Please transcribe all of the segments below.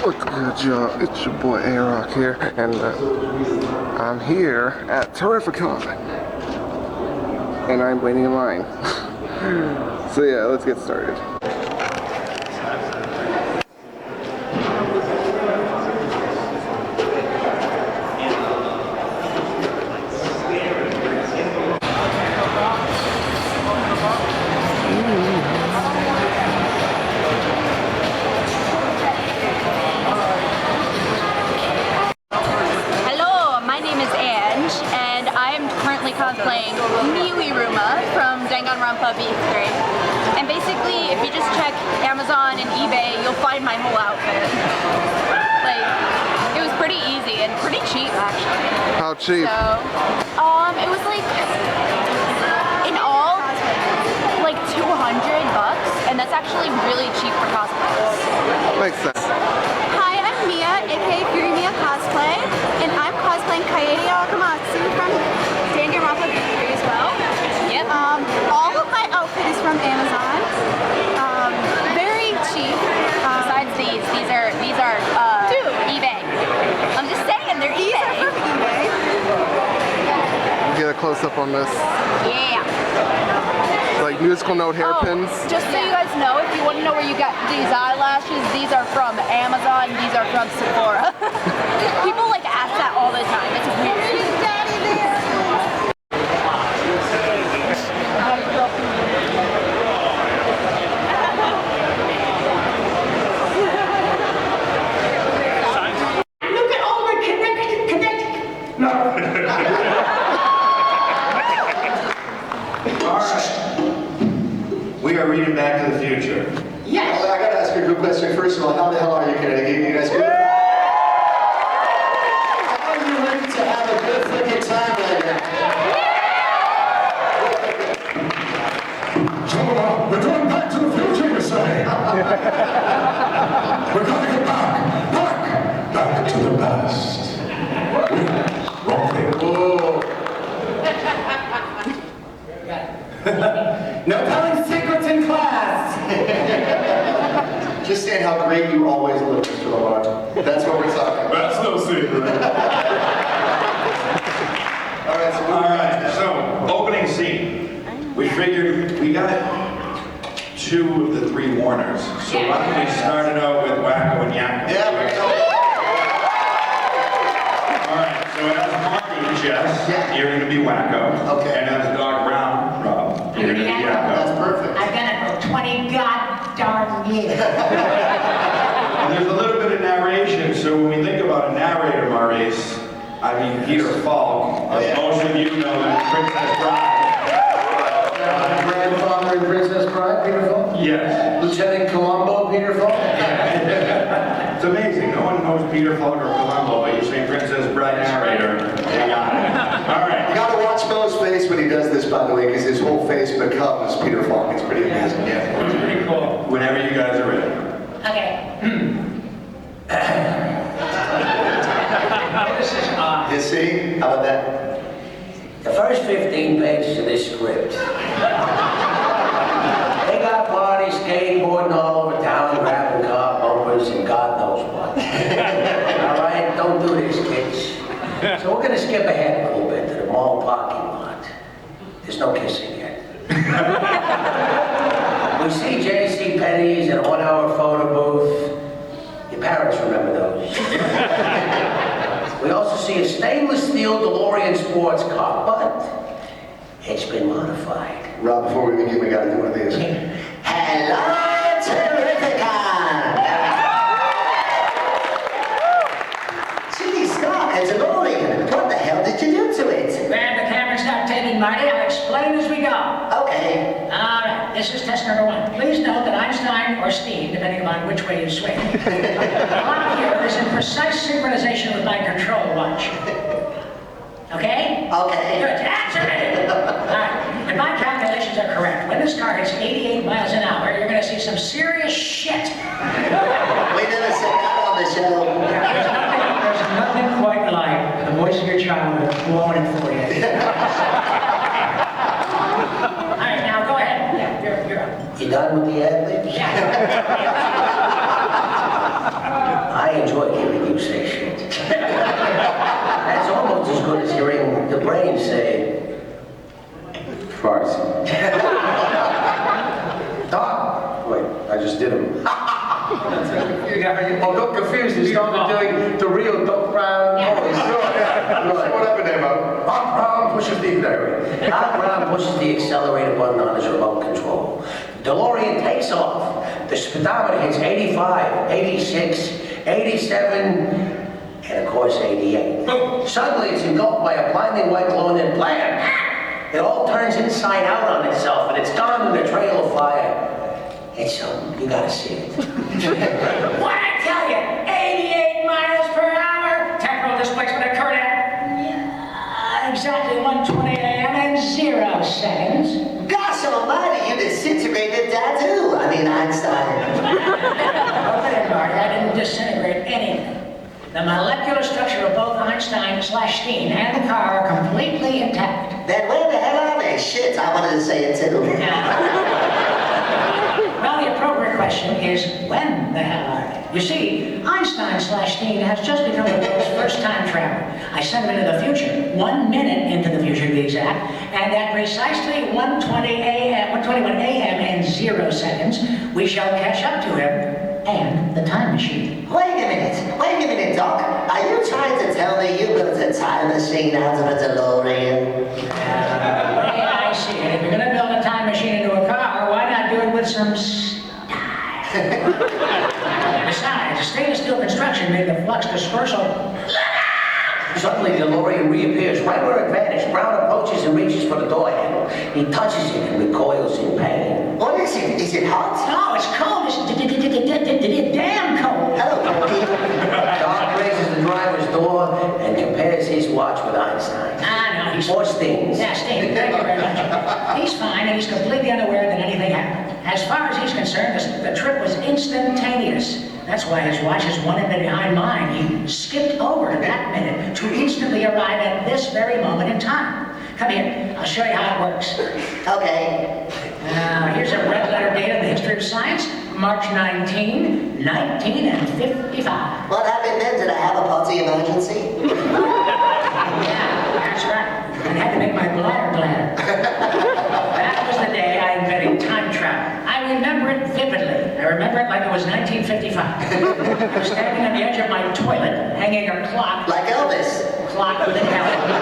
What's good, y'all? It's your boy A-Rok here, and I'm here at Terrificon, and I'm waiting in line. So yeah, let's get started. Cosplaying Miwi-Ruma from Danganronpa B3. And basically, if you just check Amazon and eBay, you'll find my whole outfit. Like, it was pretty easy and pretty cheap, actually. How cheap? So, it was like, in all, like $200, and that's actually really cheap for cosplays. Makes sense. Hi, I'm Mia, aka Fury Mia Cosplay, and I'm cosplaying Kaede Akamatsu from Danganronpa B3 as well. Yep. All of my outfit is from Amazon. Very cheap. Besides these are eBay. I'm just saying they're eBay. These are from eBay. Get a close up on this. Yeah. Like musical note hairpins. Just so you guys know, if you want to know where you got these eyelashes, these are from Amazon. These are from Sephora. People like ask that all the time. It's weird. We are reading Back to the Future. Yes! Well, I gotta ask you a good question. First of all, how the hell are you, Kennedy? You guys good? Are you ready to have a good freaking time right now? So, we're going back to the future, you say? We're going to go back to the past. Wrong thing. No telling secrets in class! Just saying how great you always look, Mr. Lamar. That's what we're talking about. That's no secret. Alright, so opening scene. We figured we got 2 of the 3 Warners. So why don't we start it out with Wacko and Yakko? Yeah, we're going. Alright, so as Marty and Jess, you're going to be Wacko. Okay. And as Doc Brown, Rob, you're going to be Yakko. That's perfect. I've done it for 20 goddamn years. And there's a little bit of narration, so when we think about a narrator, Maurice, I mean Peter Falk, as most of you know, is Princess Bride. Grandfather in Princess Bride, Peter Falk? Yes. Lieutenant Columbo, Peter Falk? It's amazing, no one knows Peter Falk or Columbo, but you say Princess Bride narrator, they got it. All right. You gotta watch Mo's face when he does this, by the way, because his whole face becomes Peter Falk. It's pretty amazing. Yeah. It's pretty cool. Whenever you guys are ready. Okay. This is odd. You see? How about that? The first 15 pages of this script. They got parties, skateboarding all over town, grabbing car bumpers and God knows what. All right, don't do this, kids. So we're going to skip ahead a little bit to the mall parking lot. There's no kissing yet. We see J.C. Penney's in a 1-hour photo booth. Your parents remember those. We also see a stainless steel DeLorean sports car, but it's been modified. Rob, before we begin, we gotta do one of these. Hello, Terrificon! Gee, Scott, it's a DeLorean. What the hell did you do to it? Grab the camera, start taking, Marty. I'll explain as we go. Okay. All right, this is test number 1. Please note that Einstein or Steam, depending upon which way you swing, on here is in precise synchronization with my control watch. Okay? Okay. Good. Answer me! All right. If my calculations are correct, when this car hits 88 miles an hour, you're going to see some serious shit. We never said that on the show. There's nothing quite like the voice of your childhood blowing it for you. All right, now go ahead. Yeah, you're up. You done with the ad libs? Yeah. I say shit. That's almost as good as hearing the brain say, Farce. Doc. Wait, I just did him. Oh, don't confuse this. Started doing the real Doc Brown. Yeah. Oh, sure. What happened there, Mo? Doc Brown pushes the Doc Brown pushes the accelerator button on his remote control. DeLorean takes off. The speedometer hits 85, 86, 87, and of course 88. Suddenly it's engulfed by a blinding white glow and then blam! It all turns inside out on itself and it's gone in a trail of fire. It's something. You gotta see it. What I tell you, 88 miles per hour. Temporal displacement occurred at exactly 1:20 a.m. and 0 seconds. Gosh almighty, you disintegrated tattoo. I mean, Einstein. Open it, Marty. I didn't disintegrate anything. The molecular structure of both Einstein/Steen and the car are completely intact. Then where the hell are they? Shit, I wanted to say it too. Well, the appropriate question is, when the hell are they? You see, Einstein/Steen has just become the world's first time traveler. I sent him into the future, 1 minute into the future to be exact, and at precisely 1:21 a.m. and 0 seconds, we shall catch up to him and the time machine. Wait a minute, Doc. Are you trying to tell me you built a time machine out of a DeLorean? I see it. If you're going to build a time machine into a car, why not do it with some style? Besides, the stainless steel construction made the flux dispersal. Suddenly, DeLorean reappears right where it vanished. Brown approaches and reaches for the door handle. He touches it and recoils in pain. What is it? Is it hot? No, it's cold. It's damn cold. Hello, Porky. Doc raises the driver's door and compares his watch with Einstein. No, he's... Or Steen's. Yeah, Steen, thank you very much. He's fine, and he's completely unaware that anything happened. As far as he's concerned, the trip was instantaneous. That's why his watch is 1 minute behind mine. He skipped over to that minute to instantly arrive at this very moment in time. Come here, I'll show you how it works. Okay. Here's a red letter date in the history of science. March 19, 1955. What happened then? Did I have a potty emergency? Yeah, that's right. I had to make my bladder gladder. That was the day I invented time travel. I remember it vividly. I remember it like it was 1955. I was standing on the edge of my toilet, hanging a clock. Like Elvis. Clock with a calendar.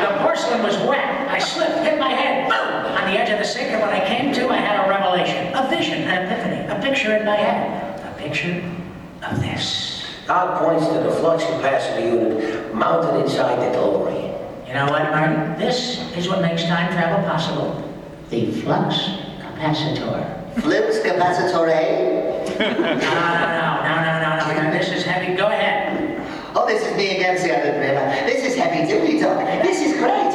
The porcelain was wet. I slipped, hit my head, boom, on the edge of the sink, and when I came to, I had a revelation, a vision, an epiphany, a picture in my head. A picture of this. Doc points to the flux capacitor unit mounted inside the DeLorean. You know what, Marty? This is what makes time travel possible. The flux capacitor. Flux capacitore? No. This is heavy. Go ahead. Oh, this is me again, see, I didn't realize. This is heavy duty, Doc. This is great.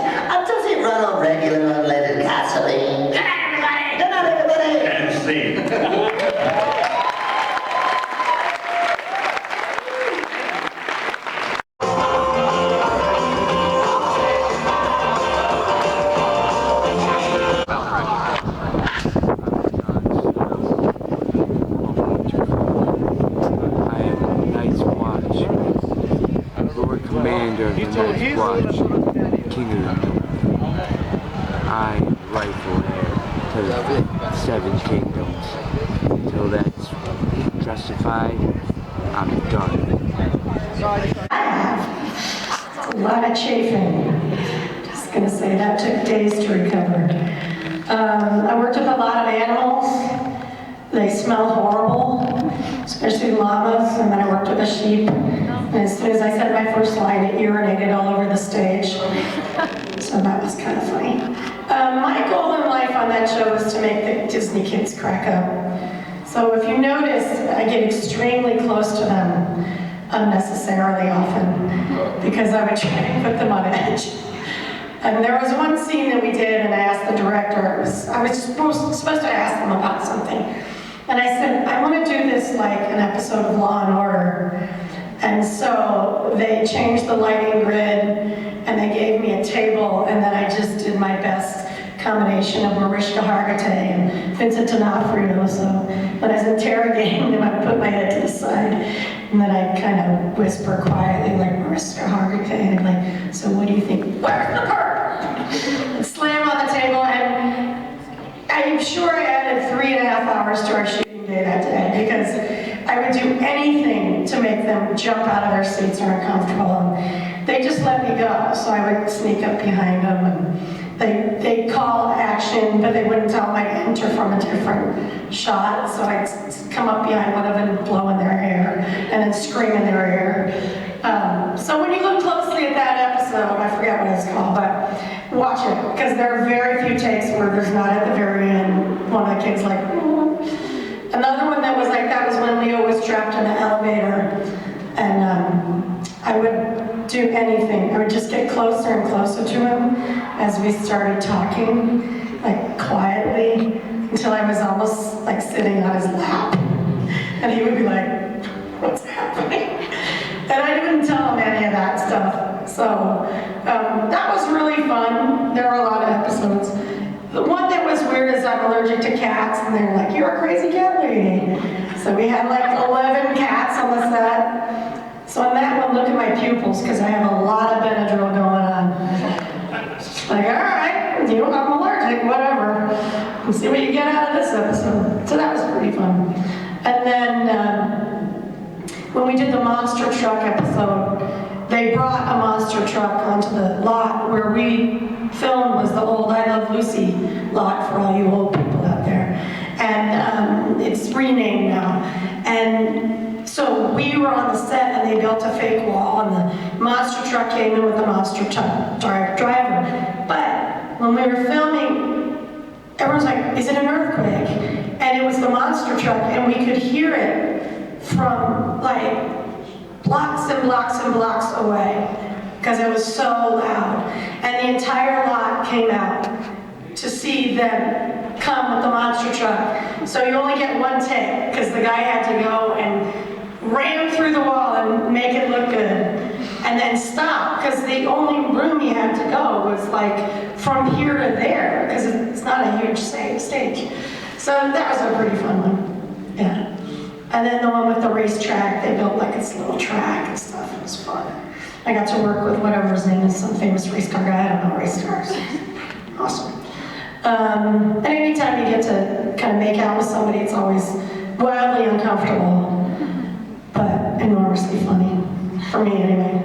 Does it run on regular unleaded gasoline? Good night, everybody! Good night, everybody! And Steve. Commander of the Night's Watch, King of the North. I rifle heir to the 7 kingdoms. Until that's justified, I'm done. A lot of chafing. Just gonna say that took days to recover. I worked with a lot of animals. They smelled horrible, especially llamas, and then I worked with a sheep. And as soon as I said my first line, it urinated all over the stage. So that was kind of funny. My goal in life on that show was to make the Disney kids crack up. So if you notice, I get extremely close to them unnecessarily often because I would try to put them on edge. And there was one scene that we did, and I asked the director, I was supposed to ask them about something. And I said, I want to do this like an episode of Law and Order. And so they changed the lighting grid, and they gave me a table, and then I just did my best combination of Mariska Hargitay and Vincent D'Onofrio. So when I was interrogating them, I would put my head to the side And then I'd kind of whisper quietly, like, Mr. Harvey, and like, so what do you think? Where's the bird? And slam on the table, and I'm sure I added 3.5 hours to our shooting day that day, because I would do anything to make them jump out of their seats or uncomfortable. And they just let me go, so I would sneak up behind them, and they'd call action, but they wouldn't tell them I'd enter from a different shot, so I'd come up behind one of them and blow in their hair, and then scream in their ear. So when you look closely at that episode, I forget what it's called, but watch it, because there are very few takes where there's not at the very end, one of the kids like, Another one that was like that was when Leo was trapped in the elevator, and I would do anything. I would just get closer and closer to him as we started talking, like quietly, until I was almost like sitting on his lap. And he would be like, what's happening? And I didn't tell him any of that stuff. So that was really fun. There were a lot of episodes. The one that was weird is I'm allergic to cats, and they're like, you're a crazy cat lady. So we had like 11 cats on the set. So on that one, look at my pupils, because I have a lot of Benadryl going on. Like, all right, you know, I'm allergic, whatever. We'll see what you get out of this episode. So that was pretty fun. And then when we did the monster truck episode, they brought a monster truck onto the lot where we filmed. Was the old I Love Lucy lot for all you old people out there. And it's renamed now. And so we were on the set, and they built a fake wall, and the monster truck came in with the monster truck driver. But when we were filming, everyone's like, is it an earthquake? And it was the monster truck, and we could hear it from like blocks and blocks and blocks away, because it was so loud. And the entire lot came out to see them come with the monster truck. So you only get one take, because the guy had to go and ram through the wall and make it look good, and then stop, because the only room he had to go was like from here to there, because it's not a huge stage. So that was a pretty fun one, yeah. And then the one with the racetrack, they built like its little track and stuff. It was fun. I got to work with whatever his name is, some famous race car guy. I don't know race cars. Awesome. And anytime you get to kind of make out with somebody, it's always wildly uncomfortable, but enormously funny. For me, anyway.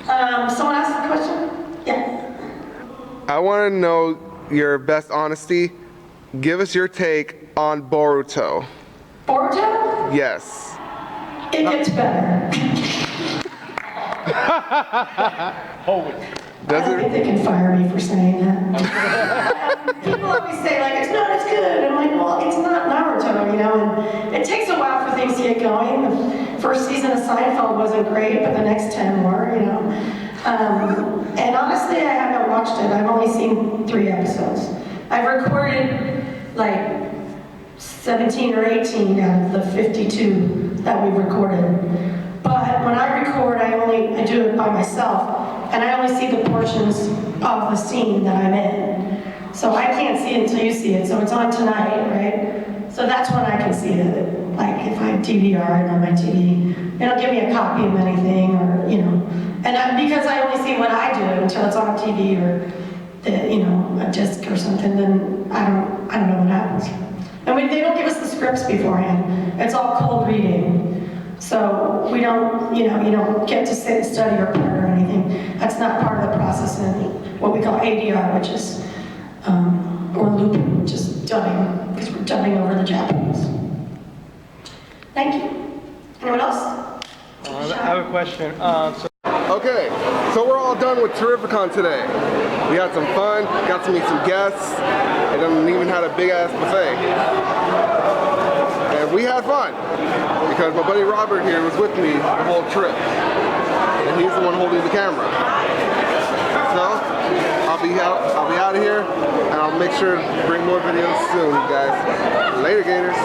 Someone asked the question? Yeah. I want to know your best honesty. Give us your take on Boruto. Boruto? Yes. It gets better. I don't think they can fire me for saying that. People always say, like, it's not as good. I'm like, well, it's not Naruto, you know, and it takes a while for things to get going. The first season of Seinfeld wasn't great, but the next 10 were, you know. And honestly, I haven't watched it. I've only seen 3 episodes. I've recorded, like, 17 or 18 out of the 52 that we've recorded. But when I record, I do it by myself, and I only see the portions of the scene that I'm in. So I can't see it until you see it. So it's on tonight, right? So that's when I can see it. Like if I DVR it on my TV, they don't give me a copy of anything, or you know. And because I only see what I do until it's on TV or a disc or something, then I don't know what happens. And they don't give us the scripts beforehand. It's all cold reading. So we don't, you don't get to sit and study your part or anything. That's not part of the process in what we call ADR, which is, or looping, which is dubbing, because we're dubbing over the Japanese. Thank you. Anyone else? I have a question. Okay, so we're all done with Terrificon today. We had some fun, got to meet some guests, and then even had a big ass buffet. And we had fun, because my buddy Robert here was with me the whole trip. And he's the one holding the camera. So, I'll be out of here, and I'll make sure to bring more videos soon, guys. Later, Gators.